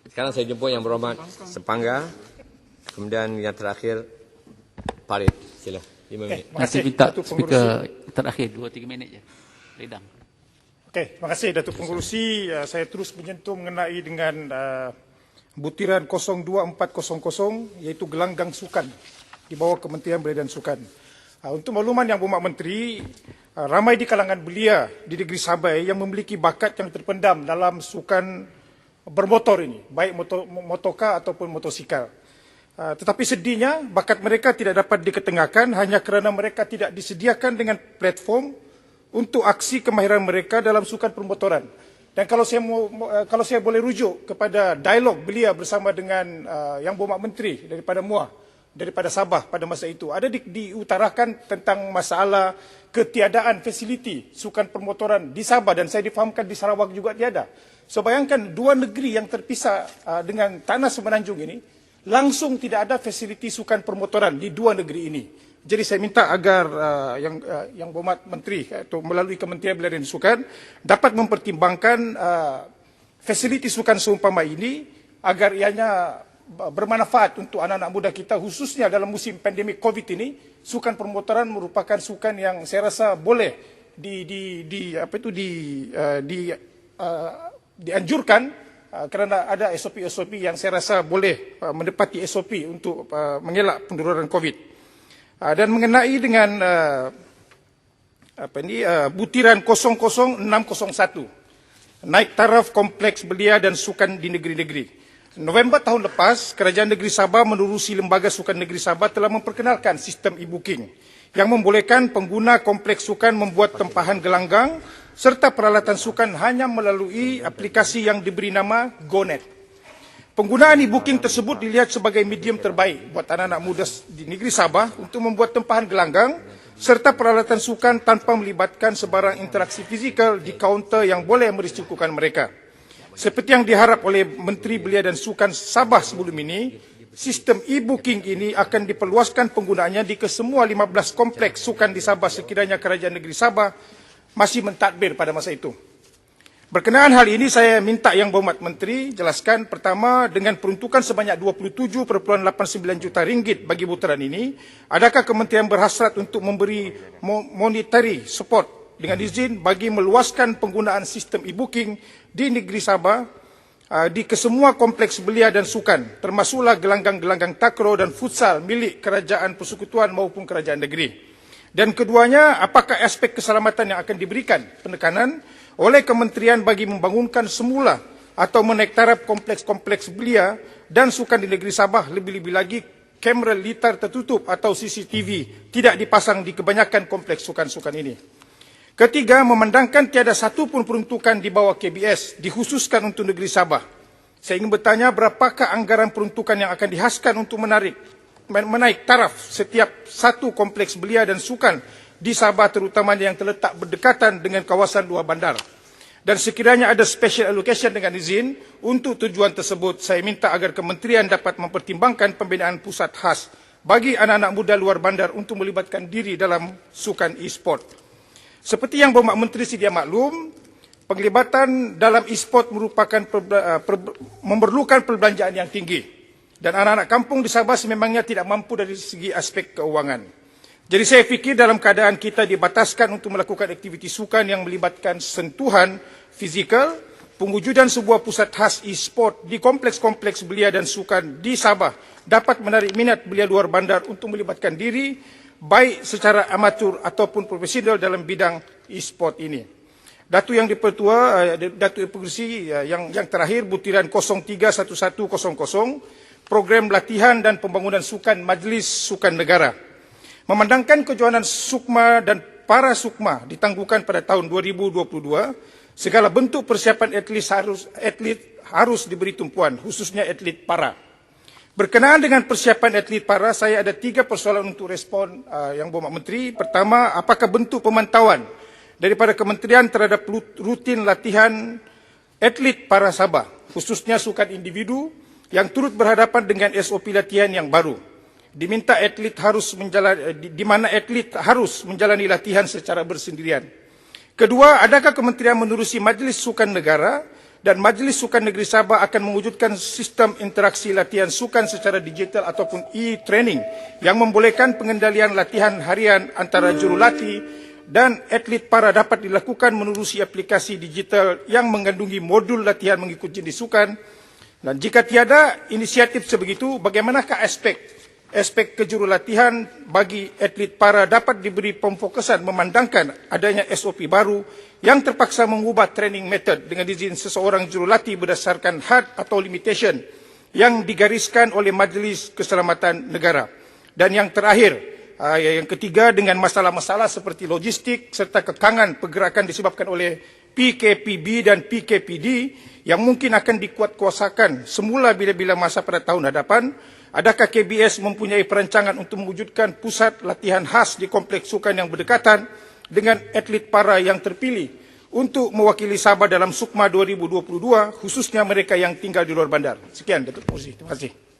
Sekarang saya jumpa yang berhormat Sepangga, kemudian yang terakhir Farid. Sila, 5 minit. Nanti minta speaker terakhir 2-3 minit je. Lidang. Okey, terima kasih Datuk Pengerusi. Saya terus menyentuh mengenai dengan butiran 02400 iaitu gelanggang sukan di bawah Kementerian Belia dan Sukan. Untuk makluman Yang Berhormat Menteri, ramai di kalangan belia di negeri Sabah yang memiliki bakat yang terpendam dalam sukan bermotor ini, baik motorkar ataupun motosikal. Tetapi sedihnya bakat mereka tidak dapat diketengahkan hanya kerana mereka tidak disediakan dengan platform untuk aksi kemahiran mereka dalam sukan permotoran. Dan kalau saya boleh rujuk kepada dialog belia bersama dengan Yang Berhormat Menteri daripada MUA, daripada Sabah pada masa itu, ada diutarakan tentang masalah ketiadaan fasiliti sukan permotoran di Sabah, dan saya difahamkan di Sarawak juga tiada. So bayangkan dua negeri yang terpisah dengan tanah semenanjung ini, langsung tidak ada fasiliti sukan permotoran di dua negeri ini. Jadi saya minta agar Yang Berhormat Menteri atau melalui Kementerian Belia dan Sukan dapat mempertimbangkan fasiliti sukan seumpama ini agar ianya bermanfaat untuk anak-anak muda kita, khususnya dalam musim pandemik COVID ini. Sukan permotoran merupakan sukan yang saya rasa boleh dianjurkan kerana ada SOP-SOP yang saya rasa boleh menepati SOP untuk mengelak penularan COVID. Dan mengenai dengan butiran 00601, naik taraf kompleks belia dan sukan di negeri-negeri. November tahun lepas, Kerajaan Negeri Sabah menerusi Lembaga Sukan Negeri Sabah telah memperkenalkan sistem e-booking yang membolehkan pengguna kompleks sukan membuat tempahan gelanggang serta peralatan sukan hanya melalui aplikasi yang diberi nama GoNet. Penggunaan e-booking tersebut dilihat sebagai medium terbaik buat anak-anak muda di negeri Sabah untuk membuat tempahan gelanggang serta peralatan sukan tanpa melibatkan sebarang interaksi fizikal di kaunter yang boleh merisikokan mereka. Seperti yang diharap oleh Menteri Belia dan Sukan Sabah sebelum ini, sistem e-booking ini akan diperluaskan penggunaannya di kesemua 15 kompleks sukan di Sabah sekiranya Kerajaan Negeri Sabah masih mentadbir pada masa itu. Berkenaan hal ini, saya minta Yang Berhormat Menteri jelaskan pertama, dengan peruntukan sebanyak 27.89 juta ringgit bagi putaran ini, adakah kementerian berhasrat untuk memberi monetary support dengan izin bagi meluaskan penggunaan sistem e-booking di negeri Sabah di kesemua kompleks belia dan sukan, termasuklah gelanggang-gelanggang takraw dan futsal milik Kerajaan Persekutuan maupun Kerajaan Negeri. Dan keduanya, apakah aspek keselamatan yang akan diberikan penekanan oleh kementerian bagi membangunkan semula atau menaik taraf kompleks-kompleks belia dan sukan di negeri Sabah, lebih-lebih lagi kamera litar tertutup atau CCTV tidak dipasang di kebanyakan kompleks sukan-sukan ini. Ketiga, memandangkan tiada satu pun peruntukan di bawah KBS dikhususkan untuk negeri Sabah. Saya ingin bertanya, berapakah anggaran peruntukan yang akan dihaskan untuk menaik taraf setiap satu kompleks belia dan sukan di Sabah, terutamanya yang terletak berdekatan dengan kawasan luar bandar. Dan sekiranya ada special allocation dengan izin untuk tujuan tersebut, saya minta agar kementerian dapat mempertimbangkan pembinaan pusat khas bagi anak-anak muda luar bandar untuk melibatkan diri dalam sukan e-sport. Seperti Yang Berhormat Menteri sedia maklum, penglibatan dalam e-sport memerlukan perbelanjaan yang tinggi. Dan anak-anak kampung di Sabah sememangnya tidak mampu dari segi aspek keuangan. Jadi saya fikir dalam keadaan kita dibataskan untuk melakukan aktiviti sukan yang melibatkan sentuhan fizikal, pewujudan sebuah pusat khas e-sport di kompleks-kompleks belia dan sukan di Sabah dapat menarik minat belia luar bandar untuk melibatkan diri, baik secara amatur ataupun profesional dalam bidang e-sport ini. Datu Yang Dipertua, Datuk Pengerusi, yang terakhir butiran 031100, program latihan dan pembangunan sukan Majlis Sukan Negara. Memandangkan kejohanan Sukma dan para Sukma ditangguhkan pada tahun 2022, segala bentuk persiapan atlet harus diberi tumpuan, khususnya atlet para. Berkenaan dengan persiapan atlet para, saya ada 3 persoalan untuk respon Yang Berhormat Menteri. Pertama, apakah bentuk pemantauan daripada kementerian terhadap rutin latihan atlet para Sabah, khususnya sukan individu yang turut berhadapan dengan SOP latihan yang baru? Diminta atlet di mana atlet harus menjalani latihan secara bersendirian. Kedua, adakah kementerian menerusi Majlis Sukan Negara dan Majlis Sukan Negeri Sabah akan mewujudkan sistem interaksi latihan sukan secara digital ataupun e-training yang membolehkan pengendalian latihan harian antara jurulatih dan atlet para dapat dilakukan menerusi aplikasi digital yang mengandungi modul latihan mengikut jenis sukan. Dan jika tiada inisiatif sebegitu, bagaimanakah aspek kejurulatihan bagi atlet para dapat diberi pemfokusan memandangkan adanya SOP baru yang terpaksa mengubah training method dengan izin seseorang jurulatih berdasarkan had atau limitation yang digariskan oleh Majlis Keselamatan Negara. Dan yang terakhir, yang ketiga, dengan masalah-masalah seperti logistik serta kekangan pergerakan disebabkan oleh PKPB dan PKPD yang mungkin akan dikuatkuasakan semula bila-bila masa pada tahun hadapan, adakah KBS mempunyai perancangan untuk mewujudkan pusat latihan khas di kompleks sukan yang berdekatan dengan atlet para yang terpilih untuk mewakili Sabah dalam Sukma 2022, khususnya mereka yang tinggal di luar bandar? Sekian, Datuk Muzi. Terima kasih.